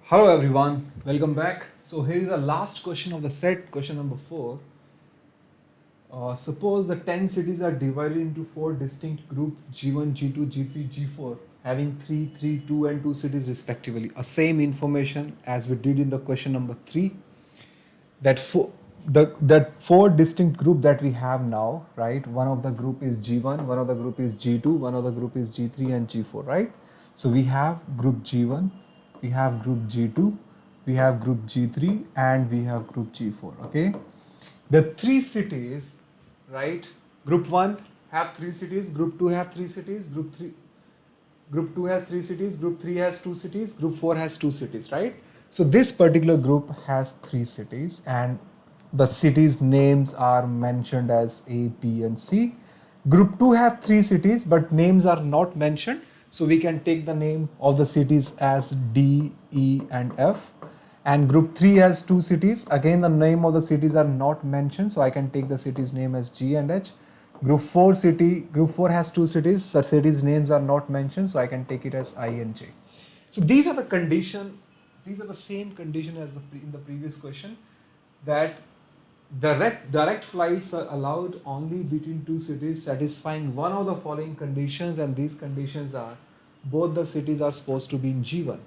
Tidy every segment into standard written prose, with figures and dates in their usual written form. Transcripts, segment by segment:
Hello everyone, welcome back. So here is the last question of the set, question number 4. Suppose the 10 cities are divided into 4 distinct groups G1, G2, G3, G4 having 3, 3, 2 and 2 cities respectively. A same information as we did in the question number 3. That four distinct group that we have now, right? One of the group is G1, one of the group is G2, one of the group is G3 and G4, right? So we have group G1, we have group G2, we have group G3 and we have group G4. Okay, the 3 cities, right? Group 1 have 3 cities, group 2 have 3 cities, group 2 has 3 cities, group 3 has 2 cities, group 4 has 2 cities, right? So this particular group has 3 cities and the cities names are mentioned as A, B and C. Group 2 have 3 cities but names are not mentioned, so we can take the name of the cities as D, E and F. And group 3 has 2 cities, again the name of the cities are not mentioned, so I can take the cities name as G and H. Group 4 has 2 cities, such cities names are not mentioned, so I can take it as I and J. So these are the condition, these are the same condition as in the previous question, that direct flights are allowed only between 2 cities satisfying one of the following conditions, and these conditions are both the cities are supposed to be in G1,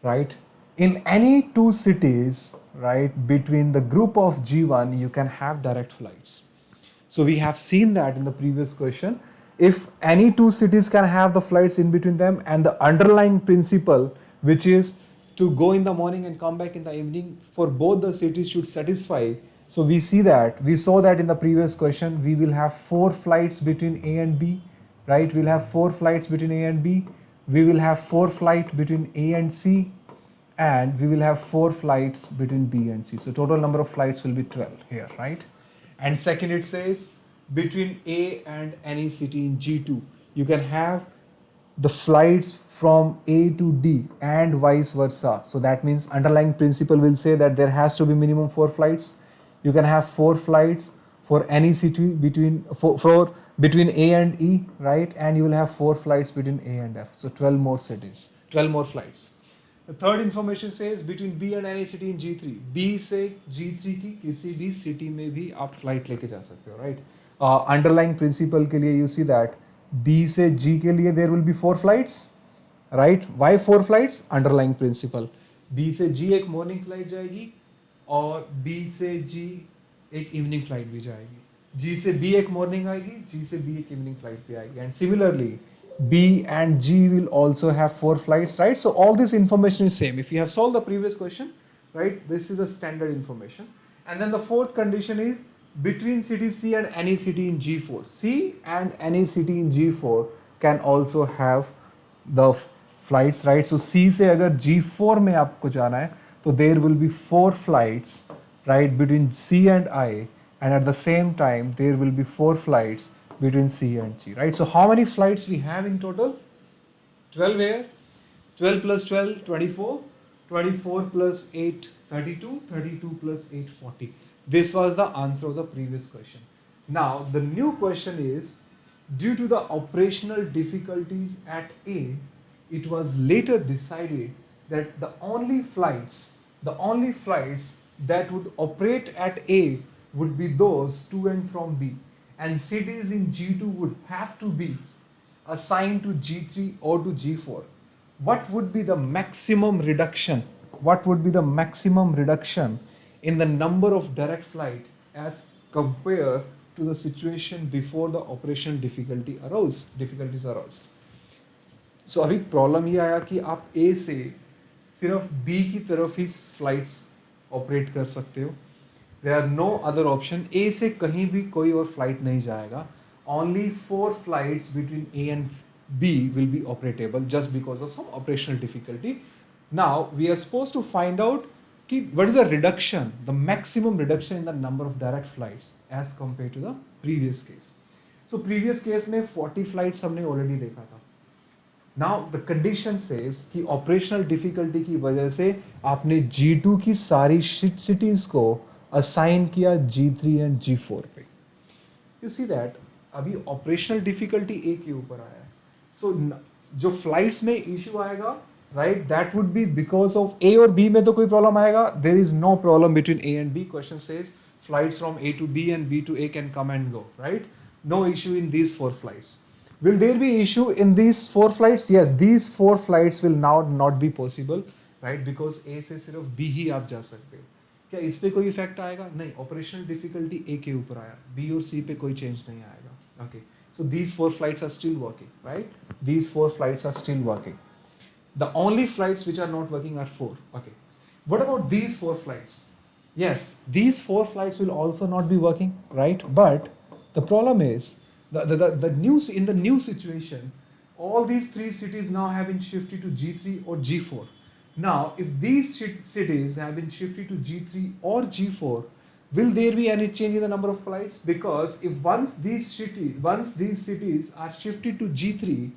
right? In any 2 cities, right, between the group of G1 you can have direct flights. So we have seen that in the previous question. If any 2 cities can have the flights in between them, and the underlying principle, which is to go in the morning and come back in the evening, for both the cities should satisfy. So we saw that in the previous question, we will have 4 flights between A and B, right? We'll have 4 flights between A and B. We will have 4 flights between A and C, and we will have 4 flights between B and C. So total number of flights will be 12 here, right? And second, it says between A and any city in G2, you can have the flights from A to D and vice versa. So that means underlying principle will say that there has to be minimum 4 flights. You can have 4 flights for any city between between A and E, right? And you will have 4 flights between A and F. So 12 more cities, 12 more flights. The third information says between B and any city in G3. B से G3 की किसी भी city में भी आप flight लेके जा सकते हो, right? Underlying principle के लिए you see that B से G के लिए there will be 4 flights, right? Why 4 flights? Underlying principle. B से G एक morning flight जाएगी और B से G एक evening flight भी जाएगी. G से B एक morning आएगी, G से B एक evening flight भी आएगी. And similarly, B and G will also have 4 flights, right? So all this information is same. If you have solved the previous question, right, this is a standard information. And then the fourth condition is between city C and any city in G4. C and any city in G4 can also have the flights, right? So C से अगर G4 में आपको जाना है, तो there will be 4 flights, right, between C and I, and at the same time there will be 4 flights between C and G, right? So how many flights we have in total? 12 here. 12 plus 12, 24. 24 plus 8, 32. 32 plus 8, 40. This was the answer of the previous question. Now, the new question is, due to the operational difficulties at A, it was later decided that the only flights that would operate at A would be those to and from B. And cities in G2 would have to be assigned to G3 or to G4. What would be the maximum reduction? What would be the maximum reduction in the number of direct flight as compared to the situation before the operational difficulties arose? So अभी problem ये आया कि आप A से सिर्फ B की तरफ ही flights operate कर सकते हो. There are no other option. A से कहीं भी कोई और फ्लाइट नहीं जाएगा. Only 4 flights between A and B will be operatable just because of some operational difficulty. Now we are supposed to find out what is the reduction, the maximum reduction in the number of direct flights as compared to the previous case. So previous case में 40 flights हमने already देखा था. Now the condition says कि operational difficulty की वजह से आपने G2 की सारी cities को assign किया G3 and G4 पे. You see that अभी operational difficulty A के ऊपर आया है. So जो flights में issue आएगा right? That would be because of A और B में तो कोई problem आएगा? There is no problem between A and B. Question says flights from A to B and B to A can come and go, right? No issue in these 4 flights. Will there be issue in these 4 flights? Yes, these 4 flights will now not be possible, right? Because A से सिर्फ B ही आप जा सकते हो. क्या इस पे कोई इफेक्ट आएगा? नहीं. ऑपरेशनल डिफिकल्टी A के ऊपर आया, B और C पे कोई चेंज नहीं आएगा. Okay. So these 4 flights are still working, right? These 4 flights are still working. The only flights which are not working are 4. Okay. What about these 4 flights? Yes, these 4 flights will also not be working, right? But the problem is in the new situation, all these 3 cities now have been shifted to G3 or G4. Now, if these cities have been shifted to G3 or G4, will there be any change in the number of flights? Because if once these cities are shifted to G3,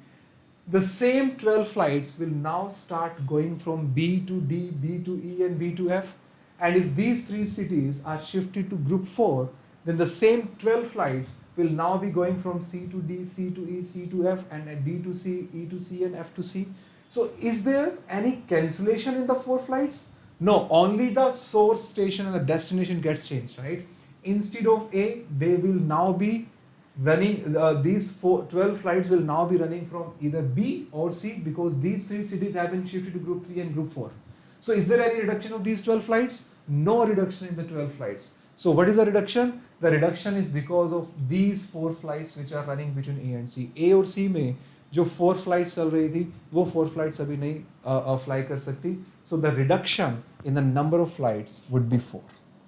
the same 12 flights will now start going from B to D, B to E and B to F. And if these 3 cities are shifted to group 4, then the same 12 flights will now be going from C to D, C to E, C to F, and D to C, E to C and F to C. So is there any cancellation in the 4 flights? No, only the source station and the destination gets changed, right? Instead of A, they will now be running, these 12 flights will now be running from either B or C, because these 3 cities have been shifted to group 3 and group 4. So is there any reduction of these 12 flights? No reduction in the 12 flights. So what is the reduction? The reduction is because of these 4 flights which are running between A and C. A और C में जो 4 flights चल रही थी, वो 4 flights अभी नहीं fly कर सकती. So the reduction in the number of flights would be 4.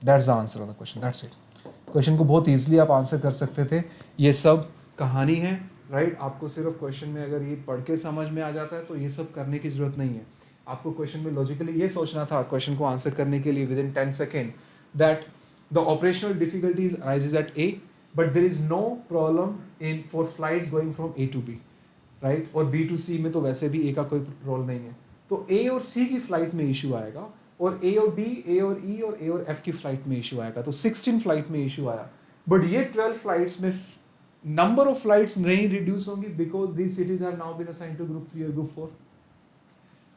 That's the answer of the question. That's it. Question को बहुत ईजिली आप आंसर कर सकते थे. ये सब कहानी है, राइट? आपको सिर्फ क्वेश्चन में अगर ये पढ़ के समझ में आ जाता है तो ये सब करने की जरूरत नहीं है. आपको क्वेश्चन में लॉजिकली ये सोचना था क्वेश्चन को आंसर करने के लिए within 10 second that the operational difficulties arises at a, but there is no problem in for flights going from A to B, right? और बी टू सी में तो वैसे भी ए का कोई रोल नहीं है. तो ए और सी की फ्लाइट में इशू आएगा, और ए और डी, ए और ई और ए और एफ की फ्लाइट में इशू आएगा. तो 16 फ्लाइट में इशू आया, बट ये 12 फ्लाइट्स में नंबर ऑफ फ्लाइट्स नहीं रिड्यूस होंगी, because these cities are now been assigned to group 3 और ग्रुप 4.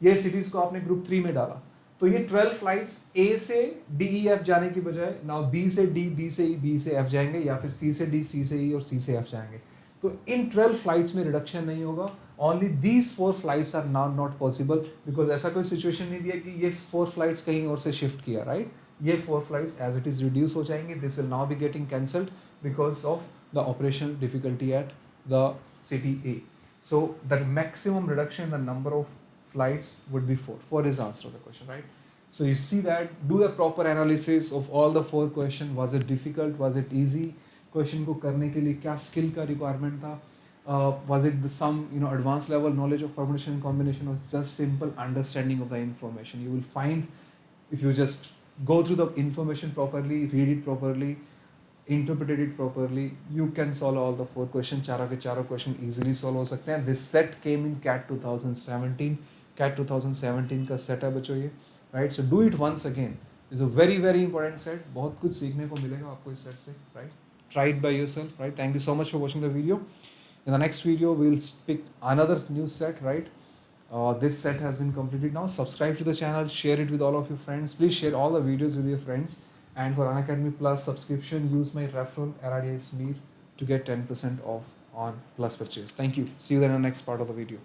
ये सिटीज को आपने ग्रुप 3 में डाला, तो ये 12 फ्लाइट्स ए से डी ई एफ जाने की बजाय नाउ बी से डी, बी से ई, बी से एफ जाएंगे, या फिर सी से डी, सी से ई और सी से एफ जाएंगे. तो इन 12 फ्लाइट्स में रिडक्शन नहीं होगा. Only these 4 flights are now not possible, because ऐसा कोई सिचुएशन नहीं दिया कि ये 4 फ्लाइट्स कहीं और से शिफ्ट किया, राइट? ये 4 flights as it is reduce हो जाएंगे. This will now be getting cancelled because of the operational difficulty at the city A. So the maximum reduction in the number of flights would be 4. 4 is the answer of the question, right? So you see that, do the proper analysis of all the 4 questions. Was it difficult? Was it easy? Question को करने के लिए क्या skill का requirement था? Was it some advanced level knowledge of permutation and combination, or just simple understanding of the information? You will find, if you just go through the information properly, read it properly, interpreted it properly, you can solve all the 4 questions. चारों के चारों question easily solve हो सकते हैं. This set came in CAT 2017. CAT 2017 का set है बच्चों ये, right? So do it once again. Is a very very important set. बहुत कुछ सीखने को मिलेगा आपको इस सेट से, right? Try it by yourself, right? Thank you so much for watching the video. In the next video, we will pick another new set, right? This set has been completed now. Subscribe to the channel, share it with all of your friends. Please share all the videos with your friends. And for Unacademy Plus subscription, use my referral LRDI Smear to get 10% off on Plus purchase. Thank you. See you then in the next part of the video.